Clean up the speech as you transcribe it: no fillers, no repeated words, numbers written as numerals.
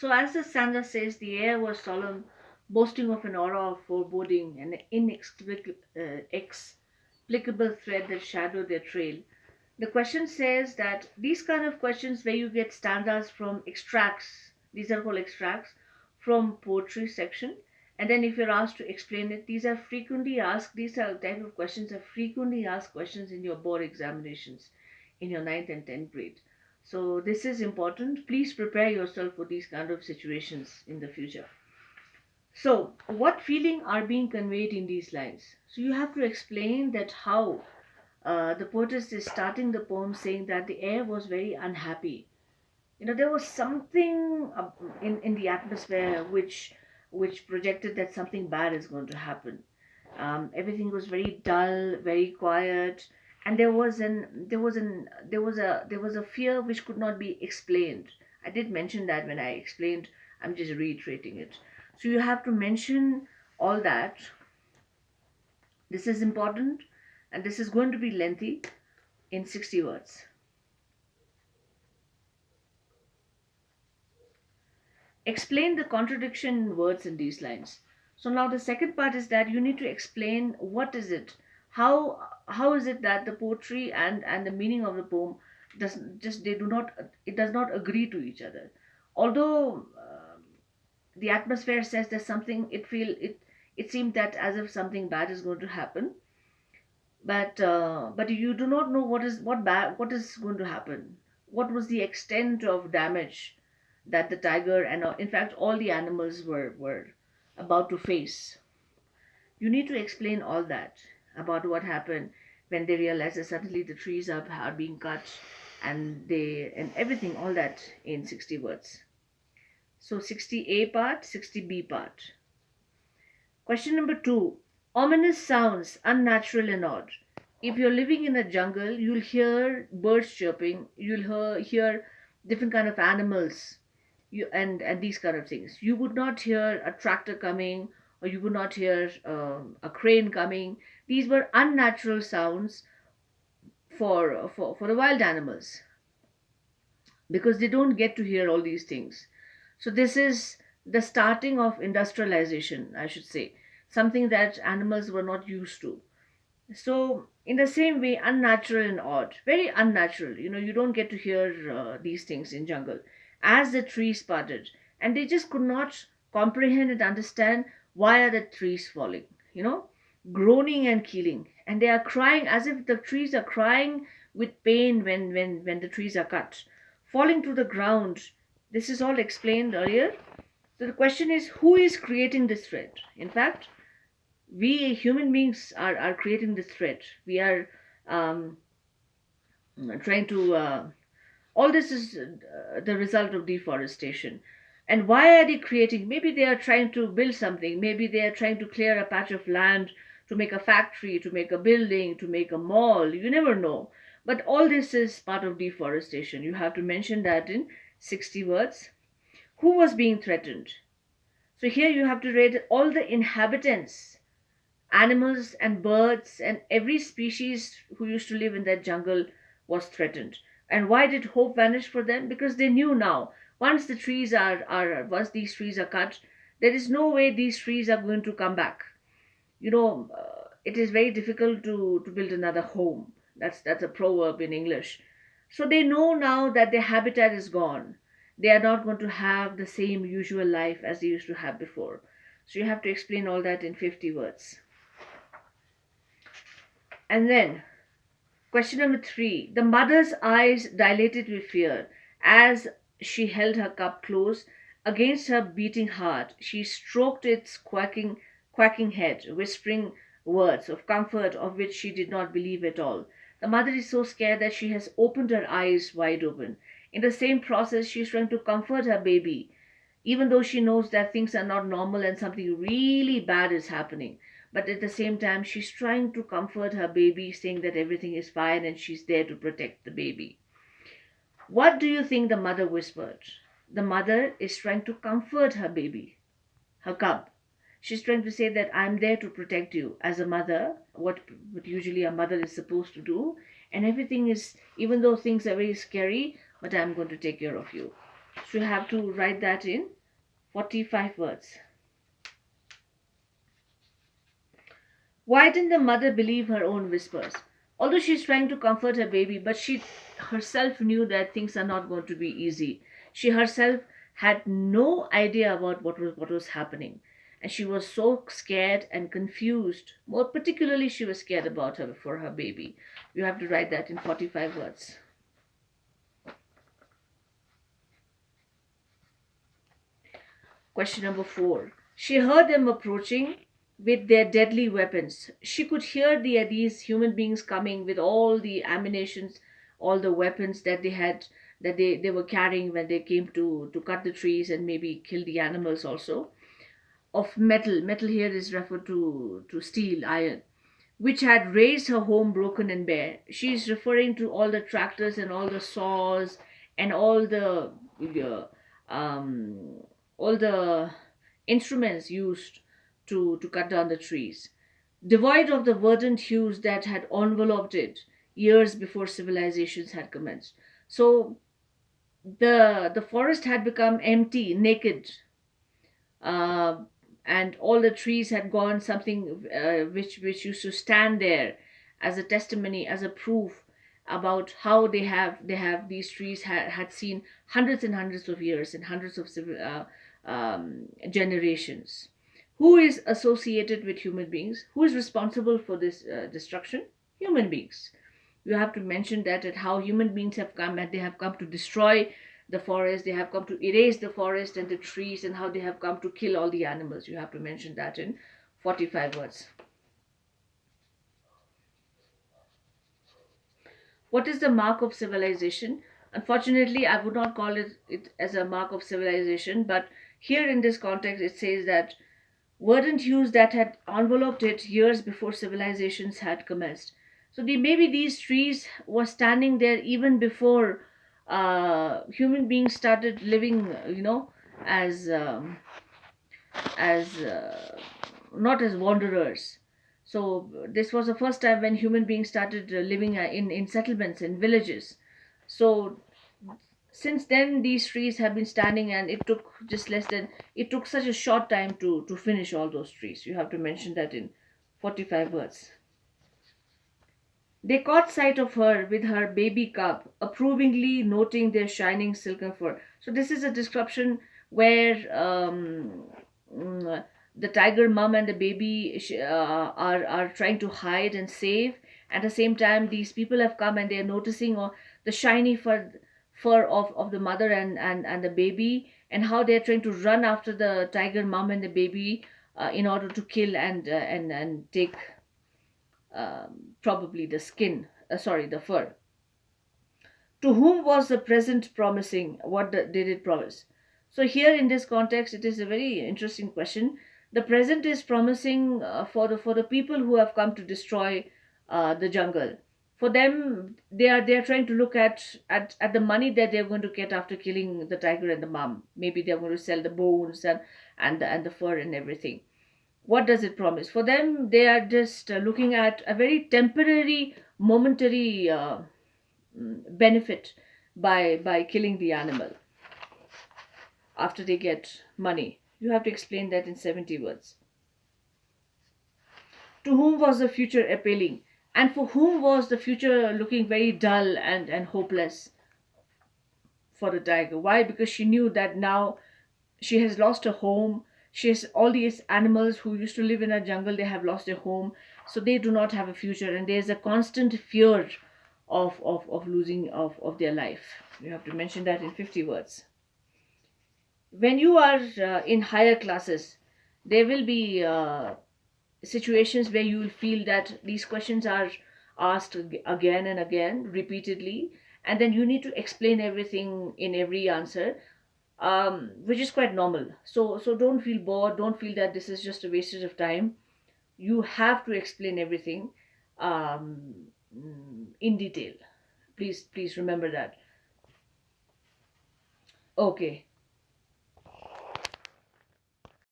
So, as the stanza says, the air was solemn, boasting of an aura of foreboding, and an inexplicable thread that shadowed their trail. The question says that these kind of questions where you get stanzas from extracts, these are called extracts from poetry section, and then if you're asked to explain it, these are type of questions are frequently asked questions in your board examinations in your ninth and 10th grade. So this is important. Please prepare yourself for these kind of situations in the future. So, what feeling are being conveyed in these lines? So you have to explain that how the poetess is starting the poem saying that the air was very unhappy. There was something in the atmosphere which projected that something bad is going to happen. Everything was very dull, very quiet, and there was a fear which could not be explained. I did mention that when I explained. I'm just reiterating it. So you have to mention all that. This is important, and this is going to be lengthy in 60 words. Explain the contradiction in words in these lines. So now the second part is that you need to explain what is it, how is it that the poetry and the meaning of the poem does not agree to each other. Although the atmosphere says there's something, it seemed that as if something bad is going to happen, but you do not know what is going to happen. What was the extent of damage that the tiger and in fact all the animals were about to face. You need to explain all that about what happened when they realize that suddenly the trees are being cut, and everything, all that in 60 words. So 60A part, 60B part. Question number 2. Ominous sounds, unnatural and odd. If you're living in a jungle, you'll hear birds chirping, you'll hear different kind of animals, and these kind of things. You would not hear a tractor coming, or you would not hear a crane coming. These were unnatural sounds for the wild animals, because they don't get to hear all these things. So this is the starting of industrialization, I should say, something that animals were not used to. So in the same way, unnatural and odd, very unnatural. You don't get to hear these things in jungle. As the trees parted, and they just could not comprehend and understand why are the trees falling. You know, groaning and killing, and they are crying as if the trees are crying with pain when the trees are cut, falling to the ground. This is all explained earlier. So the question is, who is creating this threat? In fact, we human beings are creating this threat. We are um, trying to all this is the result of deforestation. And why are they creating? Maybe they are trying to build something, maybe they are trying to clear a patch of land to make a factory, to make a building, to make a mall. You never know. But all this is part of deforestation. You have to mention that in 60 words. Who was being threatened? So here you have to rate all the inhabitants, animals and birds and every species who used to live in that jungle was threatened. And why did hope vanish for them? Because they knew now, once these trees are cut, there is no way these trees are going to come back. It is very difficult to build another home. That's a proverb in English. So they know now that their habitat is gone. They are not going to have the same usual life as they used to have before. So you have to explain all that in 50 words. And then, question number 3. The mother's eyes dilated with fear as she held her cup close against her beating heart. She stroked its quacking head, whispering words of comfort of which she did not believe at all. The mother is so scared that she has opened her eyes wide open. In the same process, she is trying to comfort her baby, even though she knows that things are not normal and something really bad is happening. But at the same time, she's trying to comfort her baby, saying that everything is fine and she's there to protect the baby. What do you think the mother whispered? The mother is trying to comfort her baby, her cub. She's trying to say that I'm there to protect you as a mother, what usually a mother is supposed to do. And everything is, even though things are very scary, but I'm going to take care of you. So you have to write that in 45 words. Why didn't the mother believe her own whispers? Although she's trying to comfort her baby, but she herself knew that things are not going to be easy. She herself had no idea about what was happening. And she was so scared and confused. More particularly, she was scared about her for her baby. You have to write that in 45 words. Question number 4. She heard them approaching with their deadly weapons. She could hear these human beings coming with all the ammunitions, all the weapons that they had, that they were carrying when they came to cut the trees and maybe kill the animals also. Of metal. Metal here is referred to steel, iron, which had raised her home broken and bare. She is referring to all the tractors and all the saws and uh, um, all the instruments used to cut down the trees, devoid of the verdant hues that had enveloped it years before civilizations had commenced. So the forest had become empty, naked, uh, and all the trees had gone, something which used to stand there as a testimony, as a proof about how they have these trees had seen hundreds and hundreds of years and hundreds of generations. Who is associated with human beings? Who is responsible for this destruction? Human beings. You have to mention that at how human beings have come, and they have come to destroy the forest, they have come to erase the forest and the trees, and how they have come to kill all the animals. You have to mention that in 45 words. What is the mark of civilization? Unfortunately, I would not call it as a mark of civilization, but here in this context, it says that verdant hues that had enveloped it years before civilizations had commenced. So maybe these trees were standing there even before human beings started living, as not as wanderers. So this was the first time when human beings started living in settlements in villages. So since then these trees have been standing, and it took such a short time to finish all those trees. You have to mention that in 45 words. They caught sight of her with her baby cub, approvingly noting their shining silken fur. So this is a description where the tiger mom and the baby are trying to hide and save. At the same time, these people have come and they are noticing the shiny fur of the mother and the baby, and how they are trying to run after the tiger mom and the baby in order to kill and take probably the skin, sorry, the fur. To whom was the present promising? What did it promise? So here in this context, it is a very interesting question. The present is promising for the people who have come to destroy the jungle. For them, they are trying to look at the money that they're going to get after killing the tiger and the mom. Maybe they're going to sell the bones and the fur and everything. What does it promise? For them, they are just looking at a very temporary, momentary benefit by killing the animal after they get money. You have to explain that in 70 words. To whom was the future appealing? And for whom was the future looking very dull and hopeless? For the tiger. Why? Because she knew that now she has lost her home. She has all these animals who used to live in a jungle, they have lost their home. So they do not have a future, and there's a constant fear of losing of their life. You have to mention that in 50 words. When you are in higher classes, there will be situations where you will feel that these questions are asked again and again repeatedly, and then you need to explain everything in every answer, which is quite normal. So don't feel bored, don't feel that this is just a wastage of time. You have to explain everything um, in detail. Please remember that. Okay.